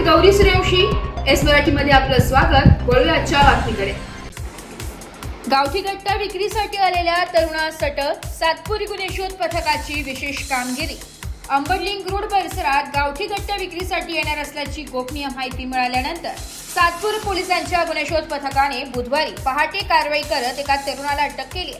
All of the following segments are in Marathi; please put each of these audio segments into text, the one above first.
गौरी सूर्यवंशी. एस मराठीमध्ये आपलं स्वागत. वळूया आजच्या बातमीकडे. गावठी गट्टा विक्रीसाठी आलेल्या तरुणासट सातपुर गुन्हे शोध पथकाची विशेष कामगिरी. अंबडलिंग रोड परिसरात गावठी गट्टा विक्रीसाठी येणार असल्याची गोपनीय माहिती मिळाल्यानंतर सातपूर पोलिसांच्या गुन्हे शोध पथकाने बुधवारी पहाटे कारवाई करत एका तरुणाला अटक केली.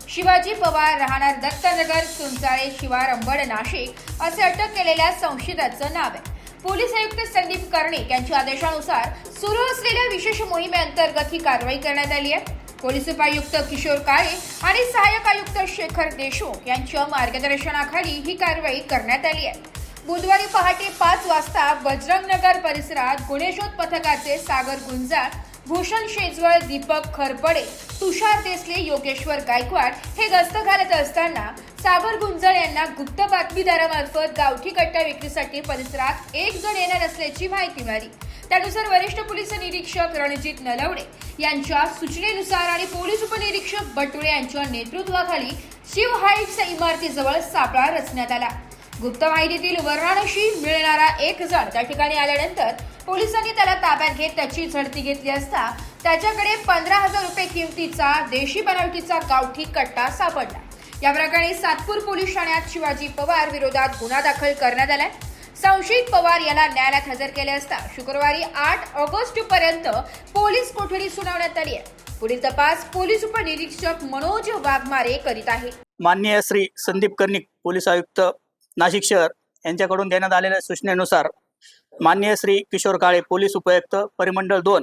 शिवाजी पवार, राहणार दत्तनगर, सुंचाळे शिवार, अंबड, नाशिक असे अटक केलेल्या संशयिताचं नाव आहे. पोलीस आयुक्त संदीप कर्णिक यांच्या आदेशानुसार सुरू असलेल्या विशेष मोहिमेअंतर्गत ही कारवाई करण्यात आली आहे. पोलीस उपायुक्त किशोर काळे आणि सहाय्यक आयुक्त शेखर देशमुख यांच्या मार्गदर्शनाखाली ही कारवाई करण्यात आली आहे. बुधवारी पहाटे 5 वाजता बजरंगनगर परिसरात गुन्हे शोध पथकाचे सागर गुंजाळ, भूषण शेजवळ, दीपक खरपडे, तुषार देसले, योगेश्वर गायकवाड हे गस्त घालत असताना सागर गुंजाळ यांना गुप्त बातमीदारामार्फत गावठी गट्टा विक्रीसाठी परिसरात एक जण येणार असल्याची माहिती मिळाली. त्यानुसार वरिष्ठ पोलीस निरीक्षक रणजित नलवडे यांच्या सूचनेनुसार आणि पोलीस उपनिरीक्षक बटुळे यांच्या नेतृत्वाखाली शिव हाईट्स इमारतीजवळ सापळा रचण्यात आला. गुप्त माहितीतील वर्णाशी मिळणारा एक जण त्या ठिकाणी आल्यानंतर पोलिसांनी त्याला ताब्यात घेत त्याची झडती घेतली असता त्याच्याकडे 15,000 रुपये किमतीचा देशी बनावटीचा गावठी कट्टा सापडला. या प्रकरणी सातपूर पोलीस ठाण्यात शिवाजी पवार विरोधात गुन्हा दाखल करण्यात आलाय. संशयित पवार याला न्यायालयात हजर केले असता शुक्रवारी 8 ऑगस्ट पर्यंत पोलीस कोठडी सुनावण्यात आली आहे. पुढील तपास पोलीस उपनिरीक्षक मनोज वाघमारे करीत आहे. माननीय श्री संदीप कर्णिक पोलीस आयुक्त नाशिक शहर यांच्याकडून देण्यात आलेल्या सूचनेनुसार माननीय श्री किशोर काळे पोलीस उपायुक्त परिमंडळ 2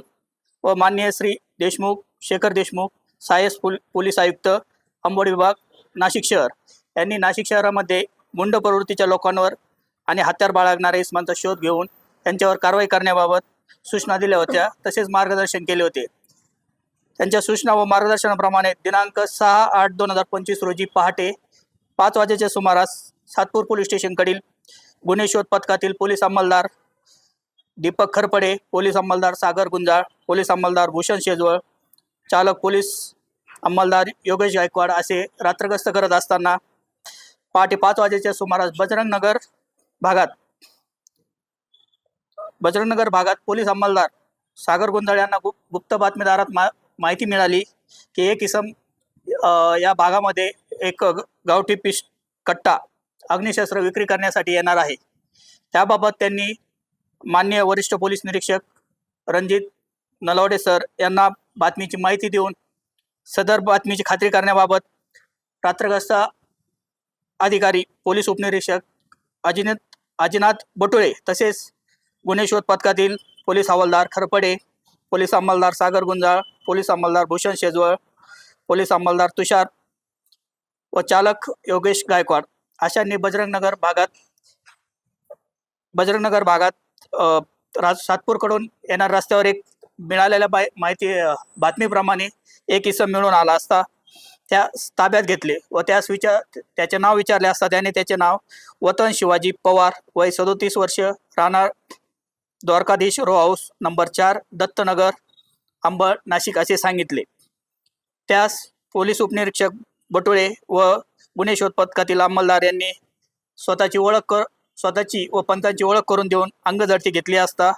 व माननीय श्री देशमुख शेखर देशमुख सहाय्यक पोलीस आयुक्त अंबड विभाग नाशिक शहर यांनी नाशिक शहरामध्ये गुंड प्रवृत्तीच्या लोकांवर आणि हत्यार बाळगणाऱ्या इसमांचा शोध घेऊन त्यांच्यावर कारवाई करण्याबाबत सूचना दिल्या होत्या, तसेच मार्गदर्शन केले होते. त्यांच्या सूचना व मार्गदर्शनाप्रमाणे दिनांक 6/8/2025 रोजी पहाटे 5 वाजेच्या सुमारास सातपूर पोलीस स्टेशनकडील गुन्हे शोध पथकातील पोलीस अंमलदार दीपक खरपडे, पोलीस अंमलदार सागर गुंजाळ, पोलीस अंमलदार भूषण शेजवळ, चालक पोलीस अंमलदार योगेश गायकवाड असे रात्रगस्त करत असताना पहाटे 5 वाजेच्या सुमारास बजरंगनगर भागात पोलीस अंमलदार सागर गुंजाळ यांना गुप्त बातमीदारात माहिती मिळाली की एक इसम या भागामध्ये एक गावठी कट्टा अग्निशस्त्र विक्री करण्यासाठी येणार आहे. त्याबाबत त्यांनी माननीय वरिष्ठ पोलीस निरीक्षक रणजित नलवडे सर यांना बातमीची माहिती देऊन सदर बातमीची खात्री करण्याबाबत रात्रगस्त अधिकारी पोलीस उपनिरीक्षक अजिनाथ बटुळे तसेच गुन्हे शोध पथकातील पोलीस हवालदार खरपडे, पोलीस अंमलदार सागर गुंजाळ, पोलीस अंमलदार भूषण शेजवळ, पोलीस अंमलदार तुषार व चालक योगेश गायकवाड अशांनी बजरंगनगर भागात सातपूरकडून येणार रस्त्यावर एक मिळालेल्या बातमीप्रमाणे एक इसम मिळून आला असता त्या ताब्यात घेतले व त्याचे नाव विचारले असता त्याने त्याचे नाव वतन शिवाजी पवार, वय 37 वर्ष, राहणार Dwarkadhish row house number 4 Dattanagar Ambad Nashik असे सांगितले. त्यास पोलीस उपनिरीक्षक बटुळे व गुन्हे शोध पथकातील अंमलदार यांनी स्वतःची व पंथांची ओळख करून देऊन अंगझडती घेतली असता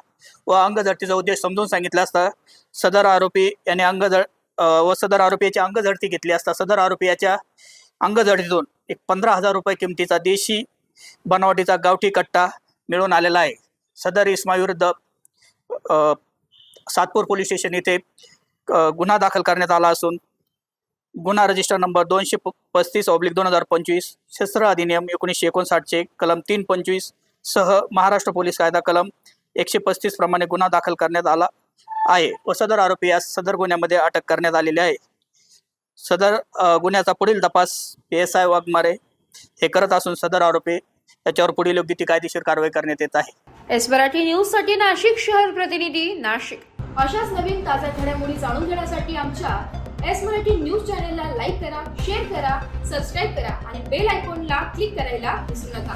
व अंगझडतीचा उद्देश समजून सांगितला असता सदर आरोपीची अंगझडती घेतली असता सदर आरोपीच्या अंगझडतीतून एक 15,000 रुपये किमतीचा देशी बनावटीचा गावठी कट्टा मिळून आलेला आहे. सदर इस्माविरुद्ध सातपूर पोलीस स्टेशन येथे गुन्हा दाखल करण्यात आला असून गुन्हा रजिस्टर नंबर 235/2025 शस्त्र अधिनियम 1959 कलम 325 सह महाराष्ट्र पोलीस कायदा कलम 135 प्रमाणे गुन्हा दाखल करण्यात आला आहे व सदर आरोपी यास सदर गुन्ह्यामध्ये अटक करण्यात आलेली आहे. सदर गुन्ह्याचा पुढील तपास PSI वाघमारे हे करत असून सदर आरोपी याच्यावर पुढील योग्य ती कायदेशीर कारवाई करण्यात येत आहे. एस मराठी न्यूज साठी नाशिक शहर प्रतिनिधी नाशिक. अशाच नवीन ताज्या घडामोडी जाणून घेण्यासाठी आमच्या एस मराठी न्यूज चॅनलला लाईक करा, शेअर करा, सबस्क्राईब करा आणि बेल आयकॉनला क्लिक करायला विसरू नका.